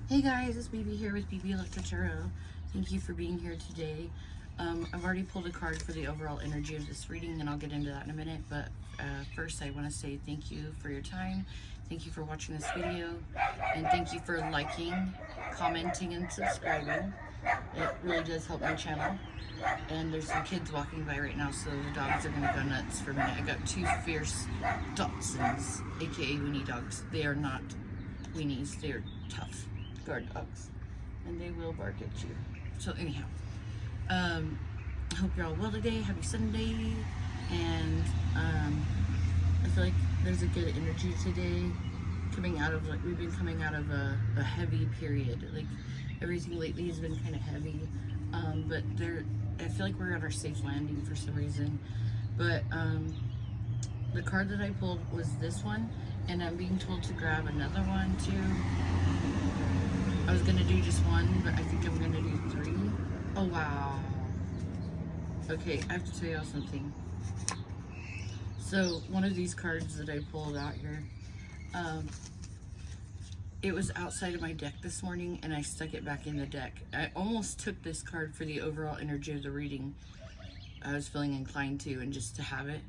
Hey guys, it's BB here with BB Electra Tarot. Thank you for being here today. I've already pulled a card for the overall energy of this reading, and I'll get into that in a minute. But first, I want to say thank you for your time. Thank you for watching this video, and thank you for liking, commenting, and subscribing. It really does help my channel. And there's some kids walking by right now, so the dogs are gonna go nuts for a minute. I got two fierce dachshunds, aka weenie dogs. They are not weenies, they are tough guard dogs, and they will bark at you. So anyhow, I hope you're all well today. Happy Sunday. And I feel like there's a good energy today coming out of, like, we've been coming out of a heavy period. Like, everything lately has been kind of heavy, but I feel like we're at our safe landing for some reason. But the card that I pulled was this one, and I'm being told to grab another one too. I was gonna do just one, but I think I'm gonna do three. Oh wow. Okay, I have to tell y'all something. So one of these cards that I pulled out here, it was outside of my deck this morning, and I stuck it back in the deck. I almost took this card for the overall energy of the reading. I was feeling inclined to, and just to have it,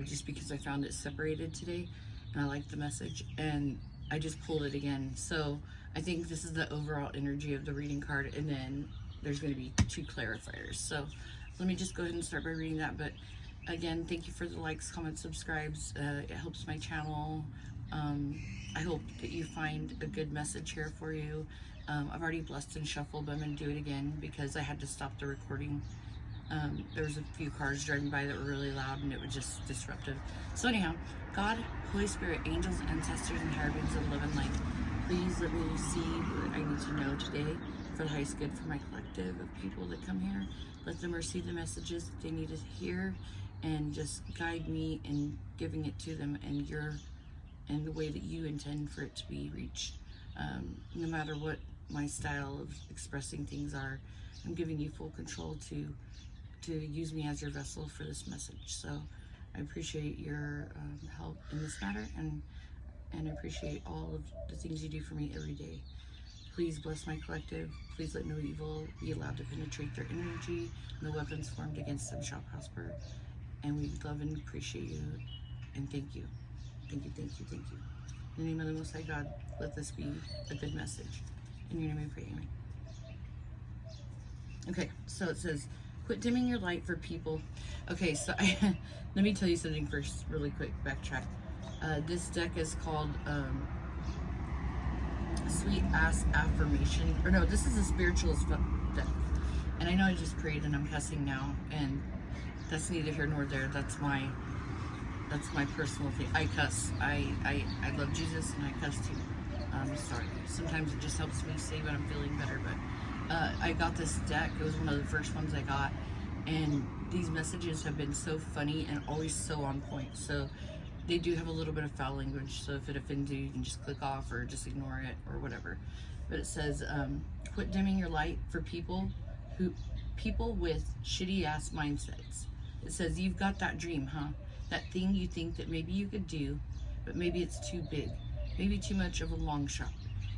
just because I found it separated today, and I liked the message, and I just pulled it again. So I think this is the overall energy of the reading card, and then there's going to be two clarifiers. So let me just go ahead and start by reading that. But again, thank you for the likes, comments, subscribes. It helps my channel. I hope that you find a good message here for you. I've already blessed and shuffled, but I'm going to do it again because I had to stop the recording. There was a few cars driving by that were really loud, and it was just disruptive. So anyhow, God, Holy Spirit, angels, ancestors, and higher beings of love and light, please let me see what I need to know today for the highest good for my collective of people that come here. Let them receive the messages that they need to hear, and just guide me in giving it to them and the way that you intend for it to be reached. No matter what my style of expressing things are, I'm giving you full control to use me as your vessel for this message. So I appreciate your help in this matter, and I appreciate all of the things you do for me every day. Please bless my collective. Please let no evil be allowed to penetrate their energy. No weapons formed against them shall prosper. And we love and appreciate you, and thank you. Thank you, thank you, thank you. In the name of the Most High God, let this be a good message. In your name I pray, amen. Okay, so it says, quit dimming your light for people. Okay, so let me tell you something first, really quick, backtrack. This deck is called Sweet Ass Affirmation. Or no, this is a spiritualist deck. And I know I just prayed and I'm cussing now, and that's neither here nor there. That's my personal thing. I cuss. I love Jesus, and I cuss too. Sorry. Sometimes it just helps me say what I'm feeling better, but I got this deck. It was one of the first ones I got, and these messages have been so funny and always so on point. So they do have a little bit of foul language, so if it offends you, you can just click off or just ignore it or whatever. But it says, quit dimming your light for people with shitty ass mindsets. It says, you've got that dream, huh? That thing you think that maybe you could do, but maybe it's too big, maybe too much of a long shot.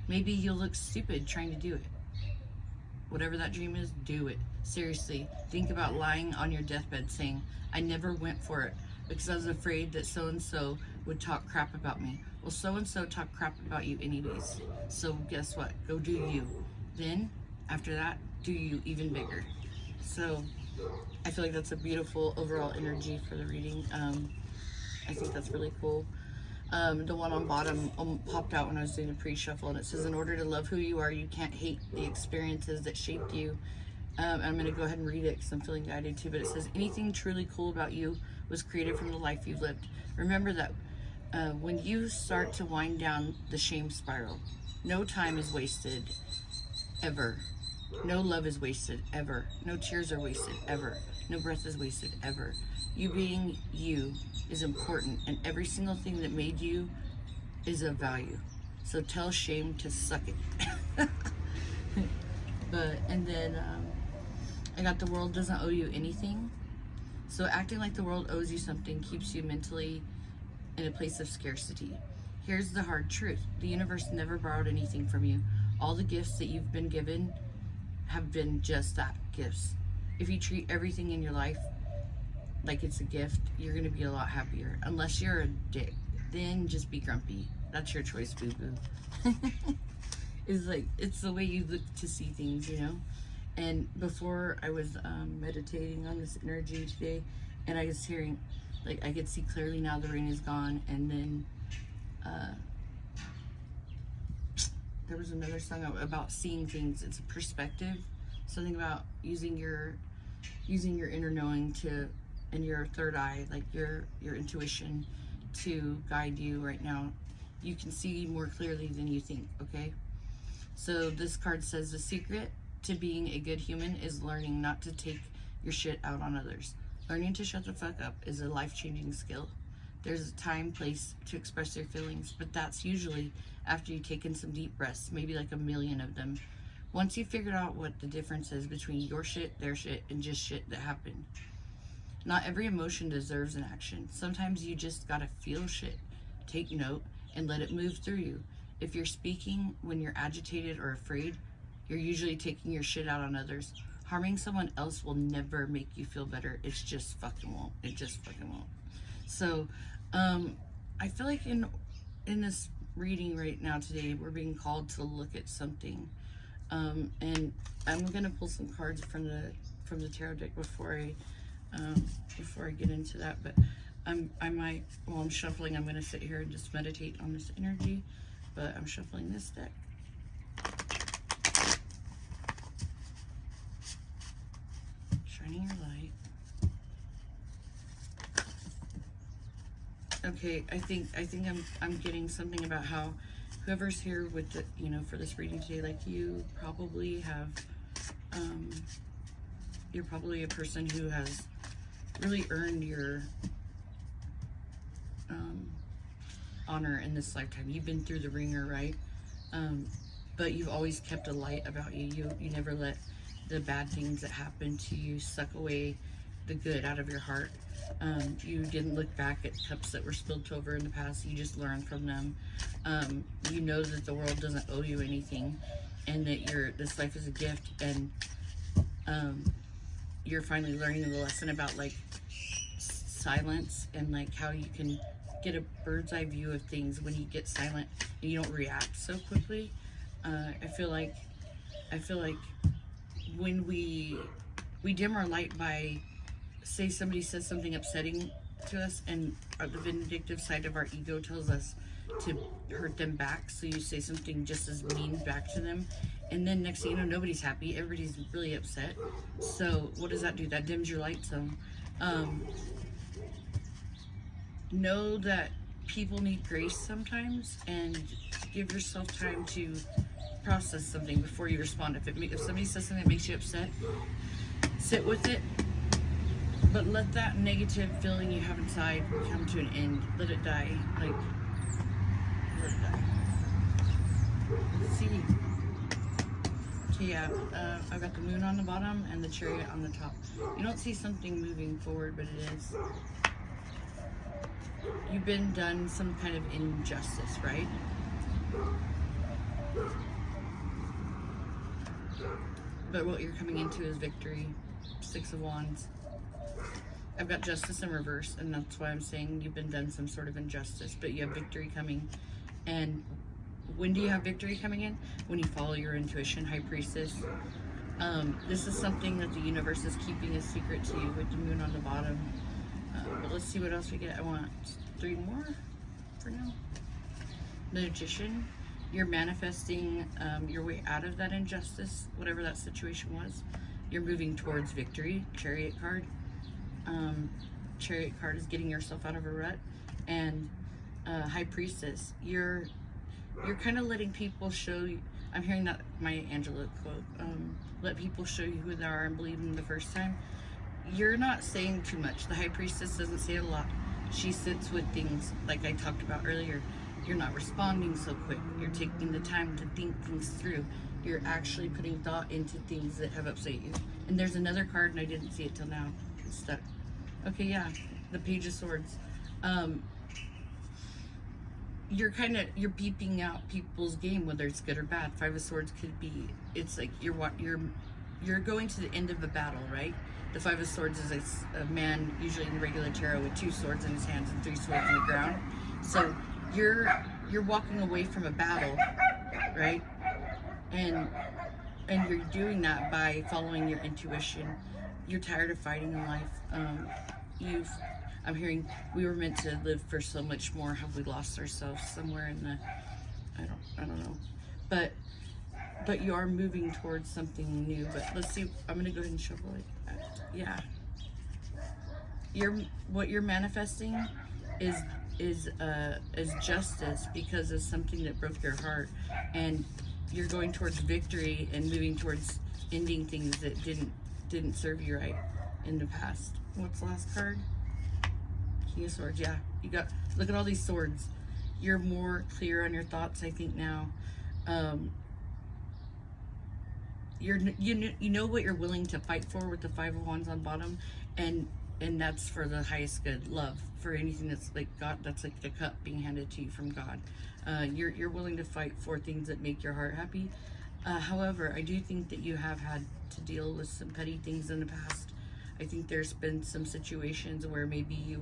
Maybe you'll look stupid trying to do it. Whatever that dream is, do it. Seriously, think about lying on your deathbed saying, I never went for it because I was afraid that so-and-so would talk crap about me. Well, so-and-so talk crap about you anyways. So guess what? Go do you. Then, after that, do you even bigger. So I feel like that's a beautiful overall energy for the reading. I think that's really cool. The one on bottom popped out when I was doing a pre-shuffle, and it says, in order to love who you are, you can't hate the experiences that shaped you. I'm going to go ahead and read it because I'm feeling guided too, but it says, anything truly cool about you was created from the life you've lived. Remember that when you start to wind down the shame spiral, no time is wasted, ever. No love is wasted, ever. No tears are wasted, ever. No breath is wasted, ever. You being you is important, and every single thing that made you is of value. So tell shame to suck it. And then I got, the world doesn't owe you anything. So acting like the world owes you something keeps you mentally in a place of scarcity. Here's the hard truth. The universe never borrowed anything from you. All the gifts that you've been given have been just that, gifts. If you treat everything in your life like it's a gift, you're going to be a lot happier. Unless you're a dick, then just be grumpy. That's your choice, boo boo. It's like, it's the way you look to see things, you know? And before I was meditating on this energy today, and I was hearing, like, I could see clearly now the rain is gone. And then there was another song about seeing things. It's a perspective, something about using your inner knowing to, and your third eye, like your intuition, to guide you right now. You can see more clearly than you think. Okay, so this card says the secret to being a good human is learning not to take your shit out on others. Learning to shut the fuck up is a life-changing skill. There's a time, place to express your feelings, but that's usually after you've taken some deep breaths, maybe like a million of them. Once you've figured out what the difference is between your shit, their shit, and just shit that happened. Not every emotion deserves an action. Sometimes you just gotta feel shit. Take note and let it move through you. If you're speaking when you're agitated or afraid, you're usually taking your shit out on others. Harming someone else will never make you feel better. It's just fucking won't. It just fucking won't. So, I feel like in this reading right now today, we're being called to look at something. And I'm gonna pull some cards from the tarot deck before I get into that. But while I'm shuffling, I'm gonna sit here and just meditate on this energy. But I'm shuffling this deck. Shining your light. Okay, I think I'm getting something about how whoever's here with the, you know, for this reading today, like, you probably have, you're probably a person who has really earned your honor in this lifetime. You've been through the ringer, right? But you've always kept a light about you. You never let the bad things that happen to you suck away the good out of your heart. You didn't look back at cups that were spilled over in the past. You just learned from them. You know that the world doesn't owe you anything, and that this life is a gift. And you're finally learning the lesson about, like, silence, and like how you can get a bird's eye view of things when you get silent and you don't react so quickly. I feel like when we dim our light by, say somebody says something upsetting to us, and the vindictive side of our ego tells us to hurt them back, so you say something just as mean back to them, and then next thing you know, nobody's happy, everybody's really upset. So what does that do? That dims your light some. Know that people need grace sometimes, and give yourself time to process something before you respond. If somebody says something that makes you upset, sit with it, but let that negative feeling you have inside come to an end. Let it die. Like, let it die. Let's see. Okay, yeah, I've got the moon on the bottom and the chariot on the top. You don't see something moving forward, but it is. You've been done some kind of injustice, right? But what you're coming into is victory. 6 of Wands. I've got justice in reverse, and that's why I'm saying you've been done some sort of injustice, but you have victory coming. And when do you have victory coming in? When you follow your intuition, High Priestess. This is something that the universe is keeping a secret to you with the moon on the bottom. But let's see what else we get. I want 3 more for now. The Magician. You're manifesting your way out of that injustice, whatever that situation was. You're moving towards victory. Chariot card. Chariot card is getting yourself out of a rut. And High Priestess. You're kind of letting people show you. I'm hearing that Maya Angelou quote. Let people show you who they are and believe them the first time. You're not saying too much. The High Priestess doesn't say a lot. She sits with things like I talked about earlier. You're not responding so quick. You're taking the time to think things through. You're actually putting thought into things that have upset you. And there's another card, and I didn't see it till now. It's stuck. Okay, yeah, the Page of Swords. you're beeping out people's game, whether it's good or bad. Five of Swords could be, it's like you're going to the end of a battle, right? The Five of Swords is a man, usually in the regular tarot, with 2 swords in his hands and 3 swords in the ground. So you're walking away from a battle, right? And you're doing that by following your intuition. You're tired of fighting in life. I'm hearing we were meant to live for so much more. Have we lost ourselves somewhere in the, I don't know, but you are moving towards something new. But let's see. I'm gonna go ahead and shuffle it. Yeah. What you're manifesting is justice because of something that broke your heart, and you're going towards victory and moving towards ending things that didn't serve you right in the past. What's the last card? King of Swords. Yeah, look at all these swords. You're more clear on your thoughts, I think, now. You know what you're willing to fight for with the Five of Wands on bottom, and that's for the highest good, love, for anything that's like God, that's like the cup being handed to you from God. You're willing to fight for things that make your heart happy. However, I do think that you have had to deal with some petty things in the past. I think there's been some situations where maybe you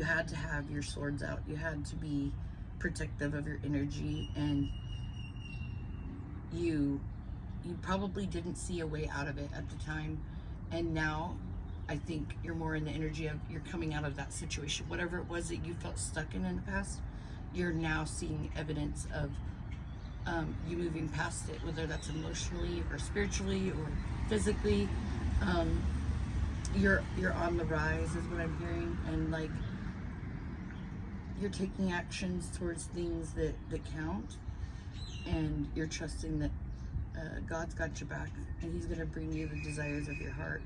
had to have your swords out. You had to be protective of your energy, and you probably didn't see a way out of it at the time. And now I think you're more in the energy of you're coming out of that situation. Whatever it was that you felt stuck in the past, you're now seeing evidence of you moving past it, whether that's emotionally or spiritually or physically. You're on the rise is what I'm hearing, and like you're taking actions towards things that count, and you're trusting that God's got your back, and He's going to bring you the desires of your heart.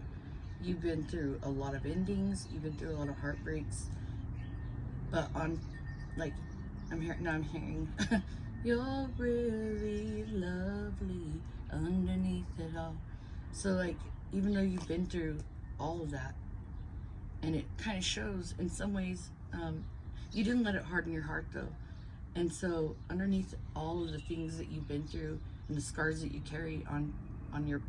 You've been through a lot of endings. You've been through a lot of heartbreaks. But I'm hearing, you're really lovely underneath it all. So like, even though you've been through all of that, and it kind of shows in some ways, you didn't let it harden your heart though. And so underneath all of the things that you've been through and the scars that you carry on your,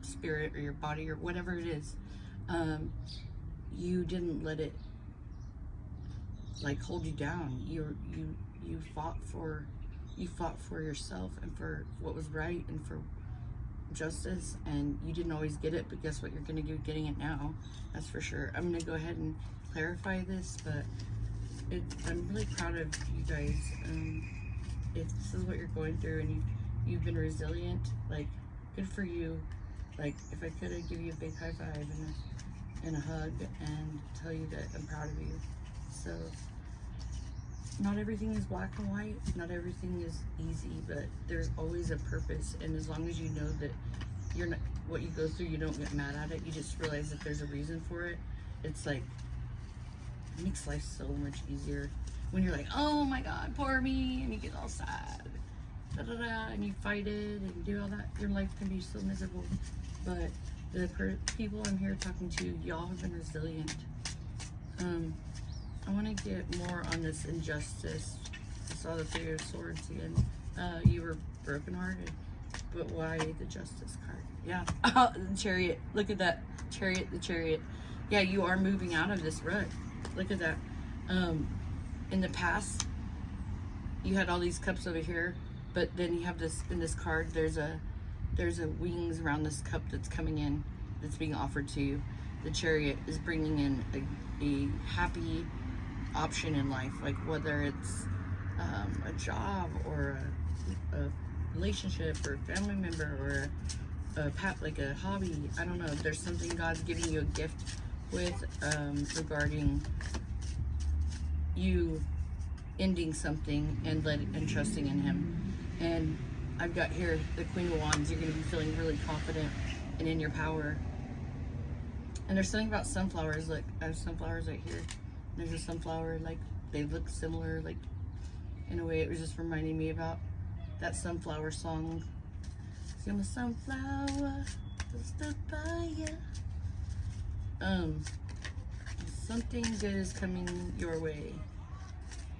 spirit or your body or whatever it is, you didn't let it like hold you down. You fought for yourself and for what was right and for justice, and you didn't always get it, but guess what? You're going to be getting it now. That's for sure. I'm going to go ahead and clarify this, but I'm really proud of you guys. If this is what you're going through and you've been resilient, like, good for you. Like, if I could, I'd give you a big high five and a hug and tell you that I'm proud of you. So not everything is black and white, not everything is easy, but there's always a purpose. And as long as you know that you're not, what you go through, you don't get mad at it, you just realize that there's a reason for it. It's like, it makes life so much easier. When you're like, oh my God, poor me, and you get all sad, and you fight it and do all that, your life can be so miserable. But the people I'm here talking to, y'all have been resilient. I want to get more on this injustice. I saw the Three of Swords again. You were brokenhearted, but why the Justice card? Yeah, the Chariot. Look at that, Chariot, the Chariot. Yeah, you are moving out of this rut. Look at that. In the past, you had all these cups over here, but then you have this in this card. There's a wings around this cup that's coming in, that's being offered to you. The Chariot is bringing in a happy option in life, like whether it's a job or a relationship or a family member or like a hobby. I don't know. There's something God's giving you a gift with regarding you ending something and trusting in Him. And I've got here the Queen of Wands. You're going to be feeling really confident and in your power. And there's something about sunflowers. Look, I have sunflowers right here. There's a sunflower, like, they look similar, like, in a way. It was just reminding me about that sunflower song. See, I'm a sunflower that stood by you. Let's something good is coming your way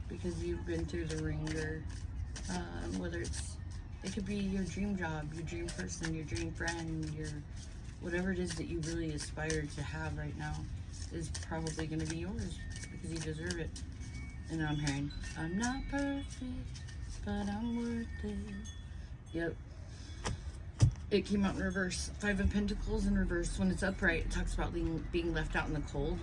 because you've been through the ringer. Whether it could be your dream job, your dream person, your dream friend, your whatever it is that you really aspire to have right now is probably going to be yours because you deserve it. And I'm hearing, I'm not perfect, but I'm worth it. Yep. It came out in reverse. 5 of Pentacles in reverse. When it's upright, it talks about being left out in the cold,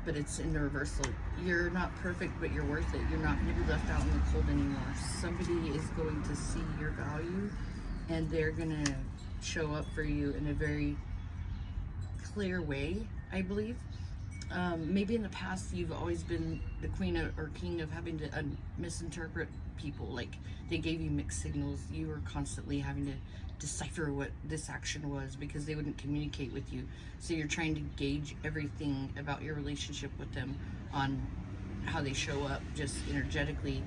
but it's in the reversal. You're not perfect, but you're worth it. You're not going to be left out in the cold anymore. Somebody is going to see your value, and they're going to show up for you in a very clear way, I believe. Maybe in the past you've always been the queen or king of having to misinterpret people. Like they gave you mixed signals. You were constantly having to decipher what this action was because they wouldn't communicate with you. So you're trying to gauge everything about your relationship with them on how they show up just energetically.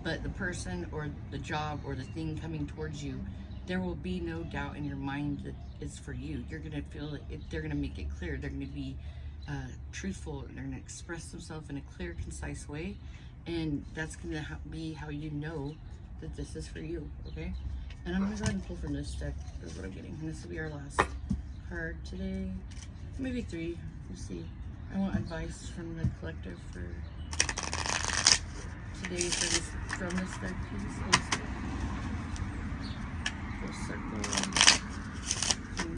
But the person or the job or the thing coming towards you, there will be no doubt in your mind that it's for you. You're going to feel it. They're going to make it clear. They're going to be truthful. They're going to express themselves in a clear, concise way. And that's going to be how you know that this is for you, okay? And I'm going to go ahead and pull from this deck. That's what I'm getting. And this will be our last card today. Maybe 3. We'll see. I want advice from the collective for today for this, from this deck, please. Full circle.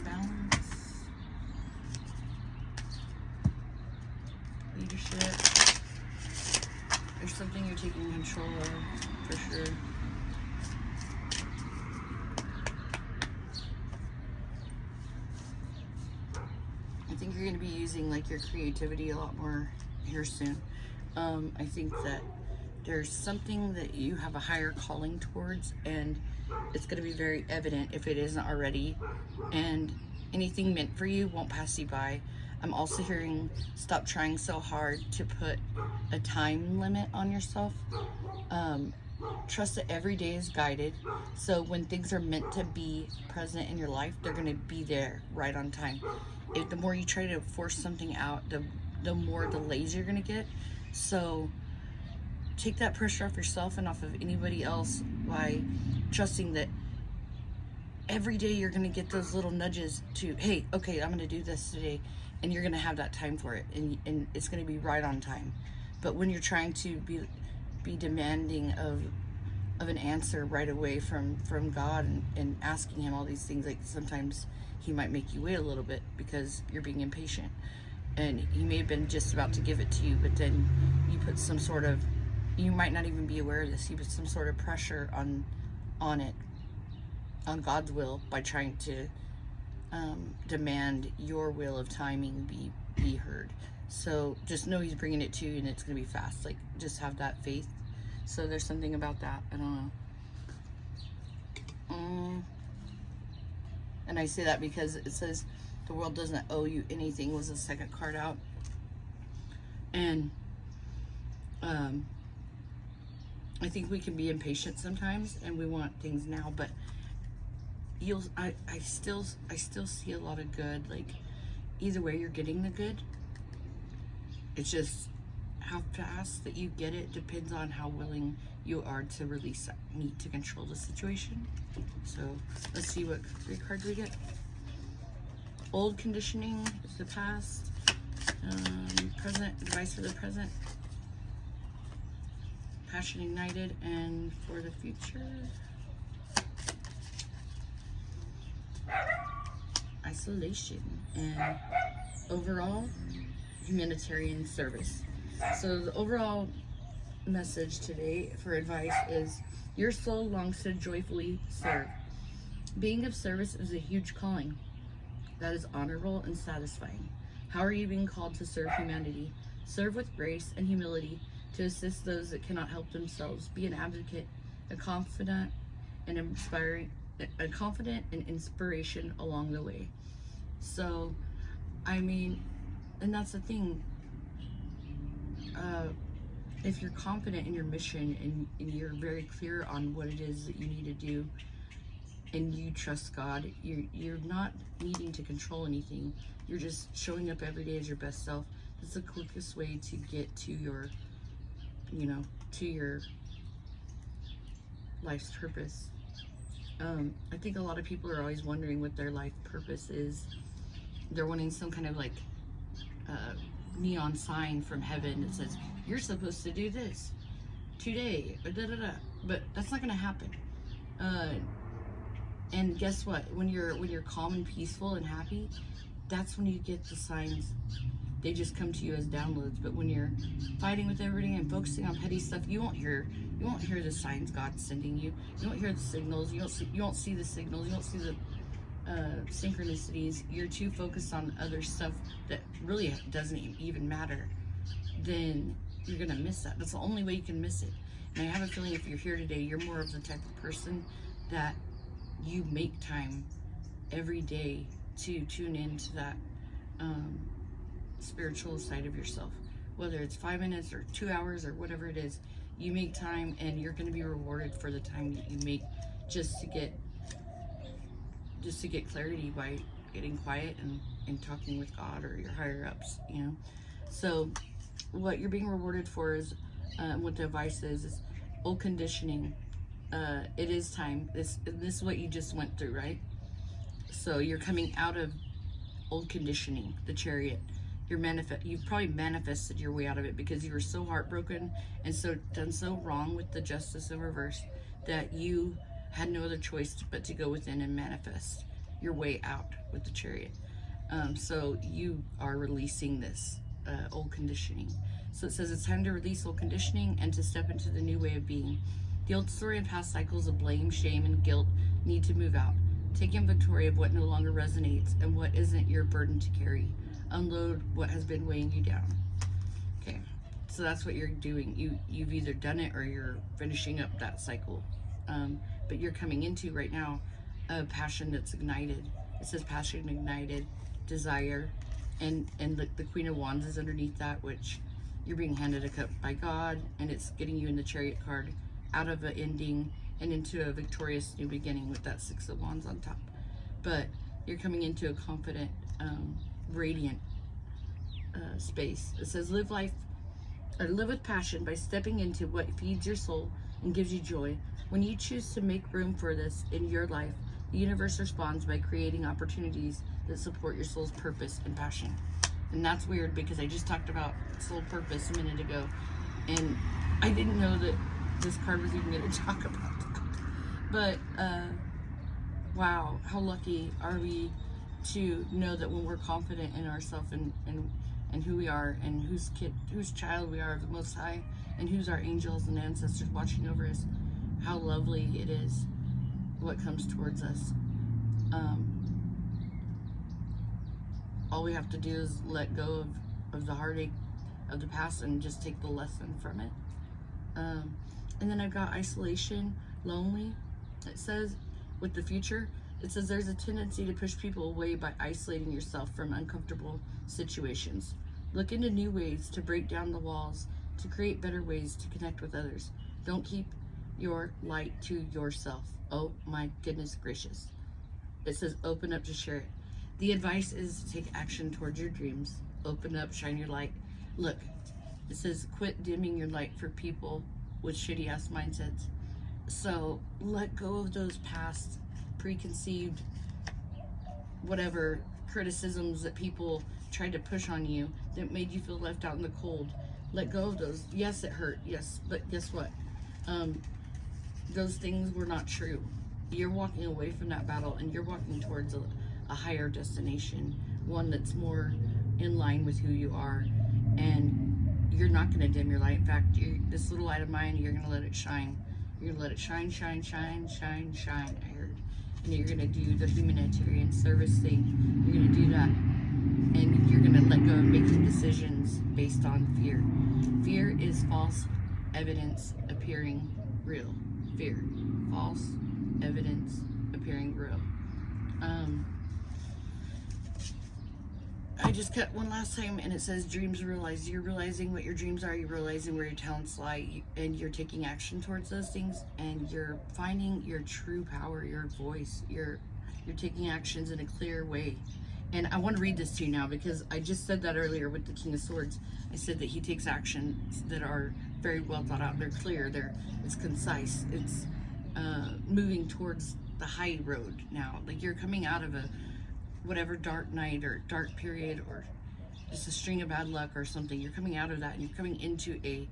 Balance. Leadership. There's something you're taking control of, for sure. I think you're going to be using like your creativity a lot more here soon. I think that there's something that you have a higher calling towards, and it's going to be very evident if it isn't already. And anything meant for you won't pass you by. I'm also hearing stop trying so hard to put a time limit on yourself. Trust that every day is guided. So when things are meant to be present in your life, they're going to be there right on time. The more you try to force something out, the more delays you're going to get. So take that pressure off yourself and off of anybody else by trusting that every day you're going to get those little nudges to, hey, okay, I'm going to do this today. And you're going to have that time for it. And it's going to be right on time. But when you're trying to be demanding of an answer right away from God and asking him all these things, like sometimes he might make you wait a little bit because you're being impatient. And he may have been just about to give it to you, but then you put some sort of, you might not even be aware of this, you put some sort of pressure on it, on God's will, by trying to demand your will of timing be heard. So just know he's bringing it to you, and it's going to be fast. Like, just have that faith. So there's something about that. I don't know. And I say that because it says the world doesn't owe you anything was the second card out. And I think we can be impatient sometimes, and we want things now, but I still see a lot of good. Like, either way you're getting the good. It's just how fast that you get it depends on how willing you are to release that need to control the situation. So let's see what 3 cards we get. Old conditioning is the past. Present, advice for the present. Passion ignited, and for the future. Isolation, and overall humanitarian service. So the overall message today for advice is your soul longs to joyfully serve. Being of service is a huge calling that is honorable and satisfying. How are you being called to serve humanity? Serve with grace and humility to assist those that cannot help themselves. Be an advocate, a confident and inspiration along the way. So, I mean, and that's the thing. If you're confident in your mission and you're very clear on what it is that you need to do, and you trust God, you're not needing to control anything. You're just showing up every day as your best self. It's the quickest way to get to your, to your life's purpose. I think a lot of people are always wondering what their life purpose is. They're wanting some kind of like neon sign from heaven that says, you're supposed to do this today, but that's not going to happen. And guess what? When you're calm and peaceful and happy, that's when you get the signs. They just come to you as downloads. But when you're fighting with everything and focusing on petty stuff, you won't hear the signs God's sending you. You won't hear the signals. You won't see the signals. You won't see the synchronicities. You're too focused on other stuff that really doesn't even matter. Then you're gonna miss that. That's the only way you can miss it. And I have a feeling if you're here today, you're more of the type of person that you make time every day to tune into that spiritual side of yourself. Whether it's 5 minutes or 2 hours or whatever it is, you make time, and you're going to be rewarded for the time that you make just to get clarity by getting quiet and talking with God or your higher ups, So what you're being rewarded for is what the advice is old conditioning. It is time. This is what you just went through, right? So you're coming out of old conditioning, the Chariot. You've probably manifested your way out of it because you were so heartbroken and done so wrong with the Justice in reverse that you had no other choice but to go within and manifest your way out with the Chariot. So you are releasing this old conditioning. So it says it's time to release old conditioning and to step into the new way of being. The old story and past cycles of blame, shame, and guilt need to move out. Take inventory of what no longer resonates and what isn't your burden to carry. Unload what has been weighing you down. Okay, so that's what you're doing. You've either done it or you're finishing up that cycle. But you're coming into right now a passion that's ignited. It says passion ignited, desire, and the Queen of Wands is underneath that, which you're being handed a cup by God, and it's getting you in the Chariot card out of an ending and into a victorious new beginning with that Six of Wands on top. But you're coming into a confident, radiant space. It says live with passion by stepping into what feeds your soul and gives you joy. When you choose to make room for this in your life, the universe responds by creating opportunities that support your soul's purpose and passion. And that's weird because I just talked about soul purpose a minute ago, and I didn't know that this card was even going to talk about that. But wow, how lucky are we to know that when we're confident in ourselves and who we are and whose child we are of the Most High and who's our angels and ancestors watching over us, how lovely it is what comes towards us. All we have to do is let go of the heartache of the past and just take the lesson from it. And then I've got isolation, lonely. It says with the future, it says there's a tendency to push people away by isolating yourself from uncomfortable situations. Look into new ways to break down the walls, to create better ways to connect with others. Don't keep your light to yourself. Oh my goodness gracious. It says open up to share it. The advice is to take action towards your dreams. Open up, shine your light. Look, it says quit dimming your light for people with shitty ass mindsets. So let go of those past preconceived whatever criticisms that people tried to push on you that made you feel left out in the cold. Let go of those. Yes, it hurt. Yes, but guess what? Those things were not true. You're walking away from that battle and you're walking towards a higher destination, one that's more in line with who you are. And you're not going to dim your light. In fact, this little light of mine, you're going to let it shine. You're going to let it shine, shine, shine, shine, shine, I heard. And you're going to do the humanitarian service thing. You're going to do that. And you're going to let go of making decisions based on fear. Fear is false evidence appearing real. Fear. False evidence appearing real. I just cut one last time and it says dreams realized. You're realizing what your dreams are, you're realizing where your talents lie, and you're taking action towards those things, and you're finding your true power, your voice. You're taking actions in a clear way, And I want to read this to you now because I just said that earlier with the King of Swords. I said that he takes actions that are very well thought out. They're clear. It's concise. It's moving towards the high road now. Like you're coming out of a whatever dark night or dark period or just a string of bad luck or something. You're coming out of that and you're coming into a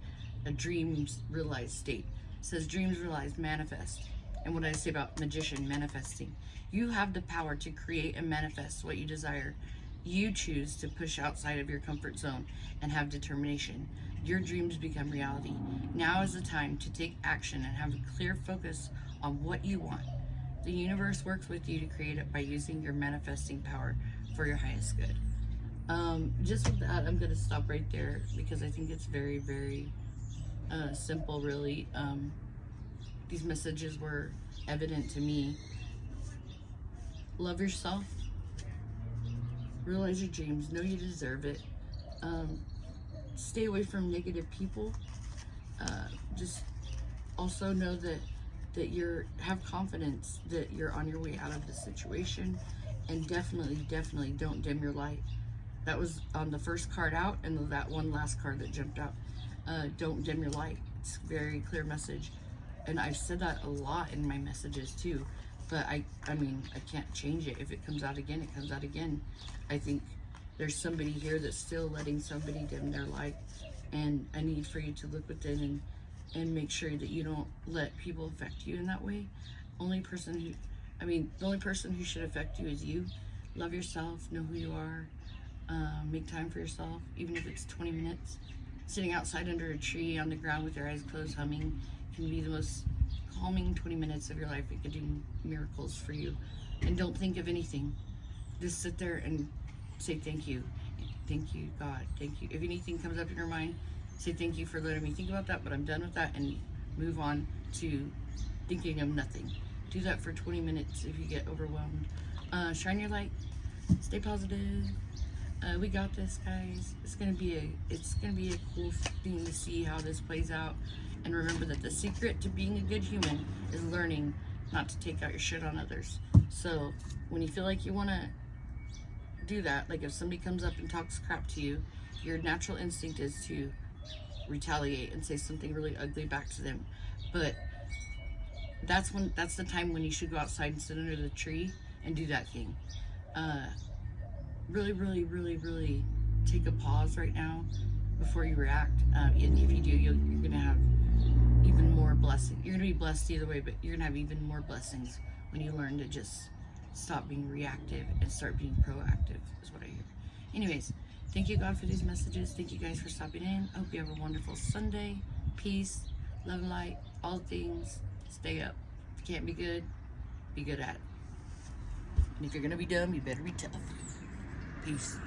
dreams realized state. It says dreams realized, manifest. And what I say about magician, manifesting. You have the power to create and manifest what you desire. You choose to push outside of your comfort zone and have determination. Your dreams become reality. Now is the time to take action and have a clear focus on what you want. The universe works with you to create it by using your manifesting power for your highest good. Just with that, I'm going to stop right there because I think it's very, very simple, really. These messages were evident to me. Love yourself. Realize your dreams. Know you deserve it. Stay away from negative people. Just also know that have confidence that you're on your way out of the situation, and definitely don't dim your light. That was on the first card out, and that one last card that jumped out. Don't dim your light. It's a very clear message, and I've said that a lot in my messages too. But I mean, I can't change it. If it comes out again, it comes out again. I think there's somebody here that's still letting somebody dim their light, and I need for you to look within and make sure that you don't let people affect you in that way. The only person who should affect you is you. Love yourself, know who you are, make time for yourself, even if it's 20 minutes. Sitting outside under a tree on the ground with your eyes closed humming can be the most calming 20 minutes of your life. It could do miracles for you. And don't think of anything. Just sit there and say thank you. Thank you, God. Thank you. If anything comes up in your mind, say thank you for letting me think about that, but I'm done with that, and move on to thinking of nothing. Do that for 20 minutes if you get overwhelmed. Shine your light. Stay positive. We got this, guys. It's gonna be a cool thing to see how this plays out. And remember that the secret to being a good human is learning not to take out your shit on others. So when you feel like you want to do that, like if somebody comes up and talks crap to you, your natural instinct is to retaliate and say something really ugly back to them. But that's the time when you should go outside and sit under the tree and do that thing. Really take a pause right now before you react. And if you do, you're gonna have even more blessing. You're gonna be blessed either way, but you're gonna have even more blessings when you learn to just stop being reactive and start being proactive, is what I hear. Anyways, thank you, God, for these messages. Thank you guys for stopping in. I hope you have a wonderful Sunday. Peace, love, light, all things. Stay up. If you can't be good at it. And if you're gonna be dumb, you better be tough. Peace.